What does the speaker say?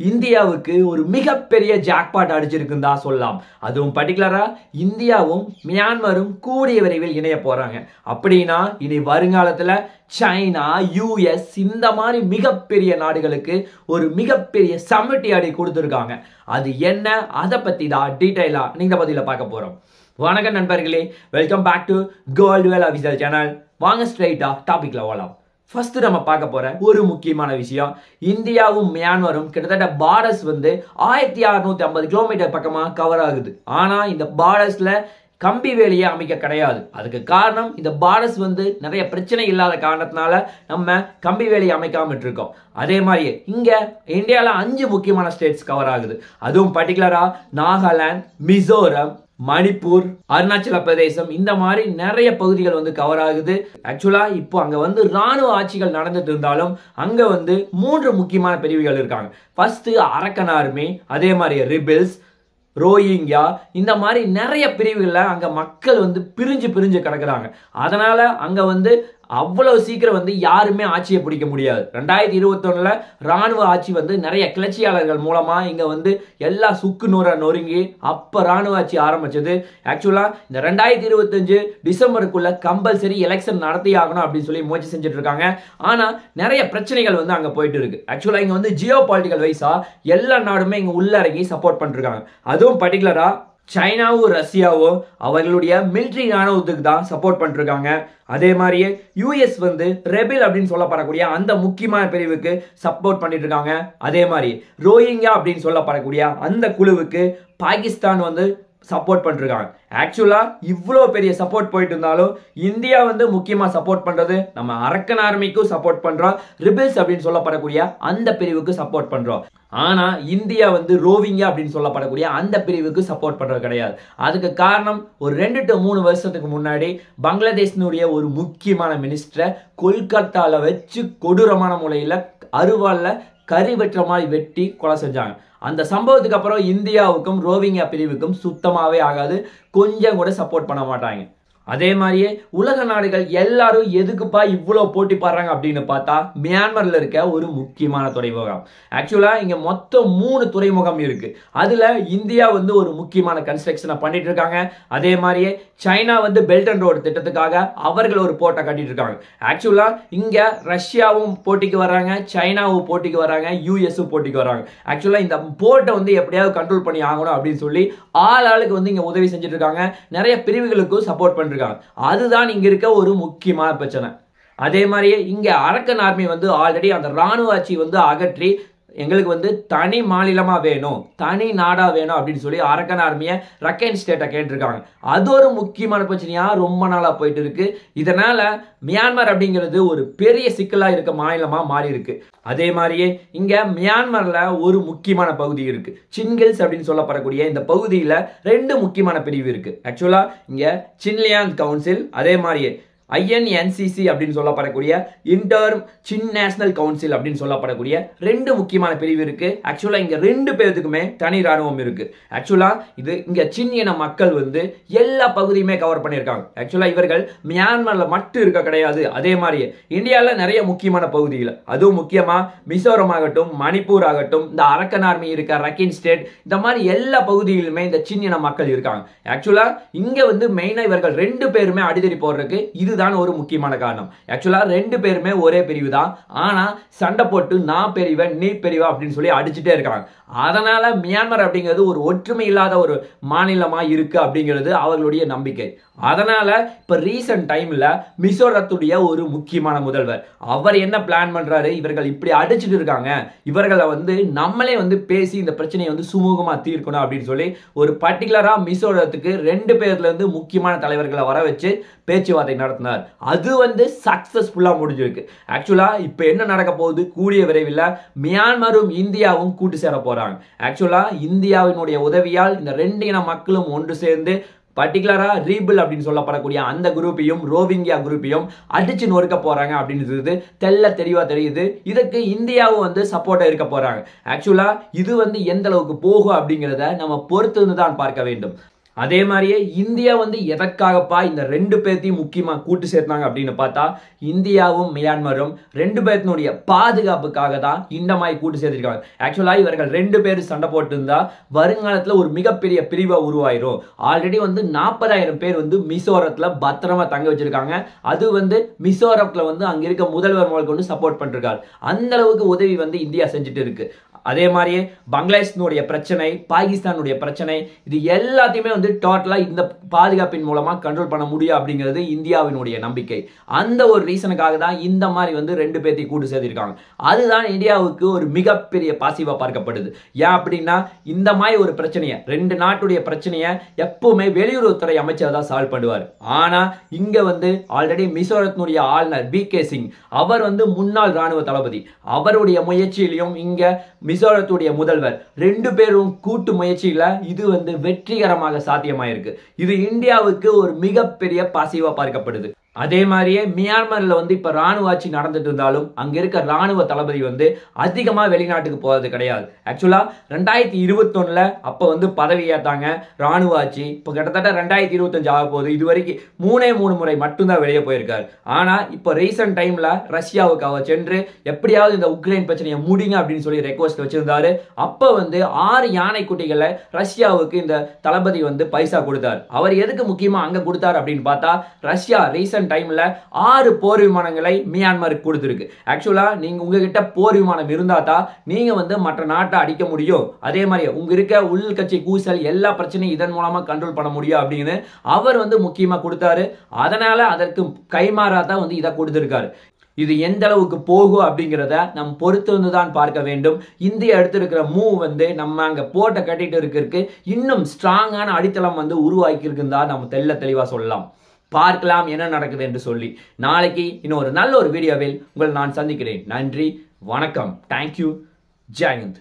இந்தியாவுக்கு ஒரு மிகப்பெரிய ஜாக்பாட் அடிச்சிருக்குன்னு தான் சொல்லலாம். அதுவும் பர்டிகுலரா இந்தியாவும் மியான்மரும் கூடிய விரைவில் இணைய போறாங்க. அப்படின்னா இனி வருங்காலத்துல சைனா, யூஎஸ் இந்த மாதிரி மிகப்பெரிய நாடுகளுக்கு ஒரு மிகப்பெரிய சமிட்டி அடி கொடுத்துருக்காங்க. அது என்ன, அதை பத்தி தான் டீடைலா நீங்க பதில பார்க்க போறோம். வணக்கம் நண்பர்களே, welcome back to Goldwell official channel. வாங்க ஸ்ட்ரைட்டா டாபிக்ல போலாம். ஃபர்ஸ்ட் நம்ம பார்க்க போற ஒரு முக்கியமான விஷயம், இந்தியாவும் மியான்மரும் கிட்டத்தட்ட பார்டர்ஸ் 1650 கிலோமீட்டர் பக்கமா கவர் ஆகுது. ஆனா இந்த பார்டர்ஸ்ல கம்பி வேலியை அமைக்க கிடையாது. அதுக்கு காரணம் இந்த பார்டர்ஸ் நிறைய பிரச்சனை இல்லாத காரணத்தினால நம்ம கம்பி வேலியை அமைக்காம இருக்கோம். அதே மாதிரியே இங்க இந்தியால 5 முக்கியமான ஸ்டேட்ஸ் கவர் ஆகுது. அதுவும் பர்டிகுலரா நாகாலாந்து, மிசோரம், மணிப்பூர், அருணாச்சல பிரதேசம் இந்த மாதிரி நிறைய பகுதிகள் கவர் ஆகுது. ஆக்சுவலா இப்போ அங்க ராணுவ ஆட்சிகள் நடந்துட்டு இருந்தாலும் அங்க 3 முக்கியமான பிரிவுகள் இருக்காங்க. ஃபர்ஸ்ட் அரக்கன் ஆர்மி, அதே மாதிரி ரிபிள்ஸ், ரோஹிங்கியா இந்த மாதிரி நிறைய பிரிவுகள்ல அங்க மக்கள் பிரிஞ்சு கிடக்குறாங்க. அதனால அங்க அவ்வளவு சீக்கிரம் யாருமே ஆட்சியை பிடிக்க முடியாது. 2021 ராணுவ ஆட்சி நிறைய கிளர்ச்சியாளர்கள் மூலமா இங்க எல்லா சுக்கு நூற நொறுங்கி அப்ப ராணுவ ஆட்சி ஆரம்பிச்சது. ஆக்சுவலா இந்த 2025 டிசம்பருக்குள்ள கம்பல்சரி எலெக்ஷன் நடத்தி ஆகணும் அப்படின்னு சொல்லி முயற்சி செஞ்சுட்டு இருக்காங்க. ஆனா நிறைய பிரச்சனைகள் அங்க போயிட்டு இருக்கு. ஆக்சுவலா இங்க ஜியோ பாலிட்டிக்கல் வைஸா எல்லா நாடுமே இங்க உள்ள இறங்கி சப்போர்ட் பண்ணிருக்காங்க. அதுவும் பர்டிகுலரா சைனாவும் ரஷ்யாவும் அவர்களுடைய மிலிட்டரி ராணுவத்துக்கு தான் சப்போர்ட் பண்ணிருக்காங்க. அதே மாதிரியே யூஎஸ் ரெபிள் அப்படின்னு சொல்லப்படக்கூடிய அந்த முக்கியமான பிரிவுக்கு சப்போர்ட் பண்ணிட்டு இருக்காங்க. அதே மாதிரி ரோஹிங்கியா அப்படின்னு சொல்லப்படக்கூடிய அந்த குழுவுக்கு பாகிஸ்தான் சப்போர்ட் பண்ணிருக்காங்க. ஆக்சுவலா இவ்வளோ பெரிய சப்போர்ட் போயிட்டு இருந்தாலும் இந்தியா முக்கியமா சப்போர்ட் பண்றது நம்ம அரக்கன் ஆர்மிக்கும் சப்போர்ட் பண்றோம், ரிபிள்ஸ் அப்படின்னு சொல்லப்படக்கூடிய அந்த பிரிவுக்கு சப்போர்ட் பண்றோம். ஆனா இந்தியா ரோவிங்கா அப்படின்னு சொல்லப்படக்கூடிய அந்த பிரிவுக்கு சப்போர்ட் பண்றது கிடையாது. அதுக்கு காரணம் ஒரு 2 to 3 வருஷத்துக்கு முன்னாடி பங்களாதேஷனுடைய ஒரு முக்கியமான மினிஸ்டரை கொல்கத்தால வச்சு கொடூரமான முறையில அருவாள்ல கறி வெட்டுற மாதிரி வெட்டி கொலை செஞ்சாங்க. அந்த சம்பவத்துக்கு அப்புறம் இந்தியாவுக்கும் ரோவிங்கா பிரிவுக்கும் சுத்தமாவே ஆகாது, கொஞ்சம் கூட சப்போர்ட் பண்ண மாட்டாங்க. அதே மாதிரியே உலக நாடுகள் எல்லாரும் எதுக்குப்பா இவ்வளவு போட்டி பாடுறாங்க அப்படின்னு பார்த்தா மியான்மர்ல இருக்க ஒரு முக்கியமான துறைமுகம். ஆக்சுவலா இங்க மொத்தம் 3 துறைமுகம் இருக்கு. அதுல இந்தியா ஒரு முக்கியமான கன்ஸ்ட்ரக்ஷனை பண்ணிட்டு இருக்காங்க. அதே மாதிரியே சைனா பெல்ட் அண்ட் ரோடு திட்டத்துக்காக அவர்கள் ஒரு போர்ட்டை கட்டிட்டு இருக்காங்க. ஆக்சுவலா இங்க ரஷ்யாவும் போட்டிக்கு வர்றாங்க, சைனாவும் போட்டிக்கு வர்றாங்க, யூஎஸும் போட்டிக்கு வர்றாங்க. ஆக்சுவலா இந்த போர்ட்டை எப்படியாவது கண்ட்ரோல் பண்ணி ஆகணும் அப்படின்னு சொல்லி ஆளுக்கு இங்க உதவி செஞ்சுட்டு இருக்காங்க. நிறைய பிரிவுகளுக்கும் சப்போர்ட் பண்றாங்க. அதுதான் இங்க இருக்க ஒரு முக்கியமான பிரச்சனை. அதே மாதிரியே இங்க அரக்கன் ஆர்மி ஆல்ரெடி அந்த ராணுவ ஆட்சி அகற்றி எங்களுக்கு தனி மாநிலமா வேணும், தனி நாடா வேணும் அப்படின்னு சொல்லி அரக்கன் ஆர்மியை ரக்கைன் ஸ்டேட்டை கேட்டிருக்காங்க. அது ஒரு முக்கியமான பிரச்சனையா ரொம்ப நாளா போயிட்டு இருக்கு. இதனால மியான்மர் அப்படிங்கிறது ஒரு பெரிய சிக்கலா இருக்க மாநிலமா மாறி இருக்கு. அதே மாதிரியே இங்க மியான்மர்ல ஒரு முக்கியமான பகுதி இருக்கு, சின்கில்ஸ் அப்படின்னு சொல்லப்படக்கூடிய இந்த பகுதியில 2 முக்கியமான பிரிவு இருக்கு. ஆக்சுவலா இங்க சின்லியாங் கவுன்சில், அதே மாதிரியே INNCC அப்படின்னு சொல்லப்படக்கூடிய இன்டர் சின் நேஷனல் கவுன்சில் அப்படின்னு சொல்லப்படக்கூடிய 2 முக்கியமான பிரிவு இருக்கு. ஆக்சுவலா இங்க 2 பேருக்குமே தனி ராணுவம் இருக்கு. ஆக்சுவலா இது இங்க சின் இன மக்கள் எல்லா பகுதியுமே கவர் பண்ணியிருக்காங்க. ஆக்சுவலா இவர்கள் மியான்மர்ல மட்டும் இருக்க கிடையாது. அதே மாதிரி இந்தியால நிறைய முக்கியமான பகுதிகள், அதுவும் முக்கியமா மிசோரம் ஆகட்டும், மணிப்பூர் ஆகட்டும், இந்த அரக்கன் ஆர்மி இருக்க ரக்கின் ஸ்டேட், இந்த மாதிரி எல்லா பகுதிகளிலுமே இந்த சின் இன மக்கள் இருக்காங்க. ஆக்சுவலா இங்க மெயினா இவர்கள் 2 பேருமே அடிதடி போடுறதுக்கு இது ஒரு முக்கியமான காரணம். ஆக்சுவலா 2 பேருமே ஒரே பிரிவு தான், ஆனா சண்டை போட்டு நான் பெரியவன் நீ பெரியவா அப்படின்னு சொல்லி அடிச்சுட்டே இருக்காங்க. அதனால மியான்மர் அப்படிங்கிறது ஒரு ஒற்றுமை இல்லாத ஒரு மாநிலமா இருக்கு அப்படிங்கிறது அவர்களுடைய நம்பிக்கை. அதனால இப்ப ரீசன்ட் டைம்ல மிசோரத்துடைய ஒரு முக்கியமான முதல்வர் அவர் என்ன பிளான் பண்றாரு, இவர்கள் இப்படி அடிச்சுட்டு இருக்காங்க, இவர்களை நம்மளே பேசி இந்த பிரச்சனையை சுமூகமா தீர்க்கணும் அப்படின்னு சொல்லி ஒரு பர்டிகுலரா மிசோரத்துக்கு 2 பேர்ல இருந்து முக்கியமான தலைவர்களை வர வச்சு பேச்சுவார்த்தை நடத்தினார். அது சக்சஸ்ஃபுல்லா முடிஞ்சிருக்கு. ஆக்சுவலா இப்ப என்ன நடக்க போகுது, கூடிய விரைவில் மியான்மரும் இந்தியாவும் கூட்டு சேர போறாங்க. ஆக்சுவலா இந்தியாவினுடைய உதவியால் இந்த 2 இன மக்களும் ஒன்று சேர்ந்து பர்டிகுலரா ரீபிள் அப்படின்னு சொல்லப்படக்கூடிய அந்த குரூப்பையும் ரோவிங்கியா குரூப்பையும் அடிச்சு நொறுக்க போறாங்க அப்படின்றது தெல்ல தெளிவா தெரியுது. இதுக்கு இந்தியாவும் சப்போர்ட்டா இருக்க போறாங்க. ஆக்சுவலா இது எந்த அளவுக்கு போகும் அப்படிங்கிறத நம்ம பொறுத்து தான் பார்க்க வேண்டும். அதே மாதிரியே இந்தியா வந்து எதற்காகப்பா இந்த ரெண்டு பேர்த்தையும் முக்கியமா கூட்டு சேர்த்தாங்க அப்படின்னு பார்த்தா இந்தியாவும் மியான்மரும் ரெண்டு பேர்த்தினுடைய பாதுகாப்புக்காக தான் இந்த மாதிரி கூட்டு சேர்த்திருக்காங்க. ஆக்சுவலா இவர்கள் ரெண்டு பேரும் சண்டை போட்டு இருந்தா வருங்காலத்துல ஒரு மிகப்பெரிய பிரிவா உருவாயிரும். ஆல்ரெடி வந்து 40,000 பேர் வந்து மிசோரத்துல பத்திரமா தங்க வச்சிருக்காங்க. அது வந்து மிசோரத்துல வந்து அங்க இருக்க முதல்வர் முதல் கொண்டு சப்போர்ட் பண்ணிருக்காரு. அந்த அளவுக்கு உதவி வந்து இந்தியா செஞ்சுட்டு இருக்கு. அதே மாதிரியே பங்களாதேஷனுடைய பிரச்சனை, பாகிஸ்தானுடைய பிரச்சனை, இது எல்லாத்தையுமே வந்து டோட்டலா இந்த பாதுகாப்பின் மூலமா கண்ட்ரோல் பண்ண முடியும் அப்படிங்கிறது இந்தியாவினுடைய நம்பிக்கை. அந்த ஒரு ரீசனுக்காக தான் இந்த மாதிரி வந்து ரெண்டு பேர்த்தையும் கூட்டு சேர்த்திருக்காங்க. அதுதான் இந்தியாவுக்கு ஒரு மிகப்பெரிய பாசிவா பார்க்கப்படுது. ஏன் அப்படின்னா இந்த மாதிரி ஒரு பிரச்சனையை, ரெண்டு நாட்டுடைய பிரச்சனையை எப்பவுமே வெளியுறவுத்துறை அமைச்சர் தான் சால்வ் பண்ணுவார். ஆனா இங்க வந்து ஆல்ரெடி மிசோரத்தினுடைய ஆளுநர் BK சிங் அவர் வந்து முன்னாள் ராணுவ தளபதி. அவருடைய முயற்சியிலையும் இங்க மிசோரத்துடைய முதல்வர் ரெண்டு பேரும் கூட்டு முயற்சியில இது வந்து வெற்றிகரமாக சாத்தியமாயிருக்கு. இது இந்தியாவுக்கு ஒரு மிகப்பெரிய பாசிவா பார்க்கப்படுது. அதே மாதிரியே மியான்மர்ல வந்து இப்ப ராணுவ ஆட்சி நடந்துட்டு இருந்தாலும் அங்க இருக்க ராணுவ தளபதி வந்து அதிகமா வெளிநாட்டுக்கு போறது கிடையாது. ஆக்சுவலா 2021 அப்ப வந்து பதவி ஏத்தாங்க ராணுவ ஆட்சி. இப்ப கிட்டத்தட்ட 2025 ஆக போகுது. இது வரைக்கும் 3 முறை மட்டும்தான் வெளியே போயிருக்காரு. ஆனா இப்ப ரீசன்ட் டைம்ல ரஷ்யாவுக்கு அவர் சென்று எப்படியாவது இந்த உக்ரைன் பிரச்சனையை முடிங்க அப்படின்னு சொல்லி ரெக்வஸ்ட் வச்சிருந்தாரு. அப்ப வந்து 6 யானை குட்டிகளை ரஷ்யாவுக்கு இந்த தளபதி வந்து பைசா கொடுத்தாரு. அவர் எதுக்கு முக்கியமா அங்க கொடுத்தாரு அப்படின்னு பார்த்தா ரஷ்யா ரீசன்ட் டைம்ல 6 போர் விமானங்களை மியான்மருக்கு கொடுத்திருக்கு. ஆக்சுவலா நீங்க உங்ககிட்ட போர் விமானம் இருந்தா தான் நீங்க வந்து மற்ற நாட்டை அடிக்க முடியும். அதே மாதிரி உங்க இருக்க உள்கட்சி கூசல் எல்லா பிரச்சனையும் இதன் மூலமா கண்ட்ரோல் பண்ண முடியும் அப்படின்னு அவர் வந்து முக்கியமா கொடுத்தாரு. அதனால அதற்கு கைமாறா தான் வந்து இதை கொடுத்திருக்காரு. இது எந்த அளவுக்கு போகும் அப்படிங்கிறத நம்ம பொறுத்து வந்து தான் பார்க்க வேண்டும். இந்தியா எடுத்திருக்கிற மூவ் வந்து நம்ம அங்க போட்ட கட்டிட்டு இருக்கு இன்னும் ஸ்ட்ராங்கான அடித்தளம் வந்து உருவாக்கி இருக்குன்னு தான் நம்ம தெளிவா சொல்லலாம். பார்க்கலாம் என்ன நடக்குது என்று சொல்லி. நாளைக்கு இன்னும் ஒரு நல்ல ஒரு வீடியோவில் உங்களை நான் சந்திக்கிறேன். நன்றி, வணக்கம், தேங்க்யூ, ஜெய் ஹிந்த்.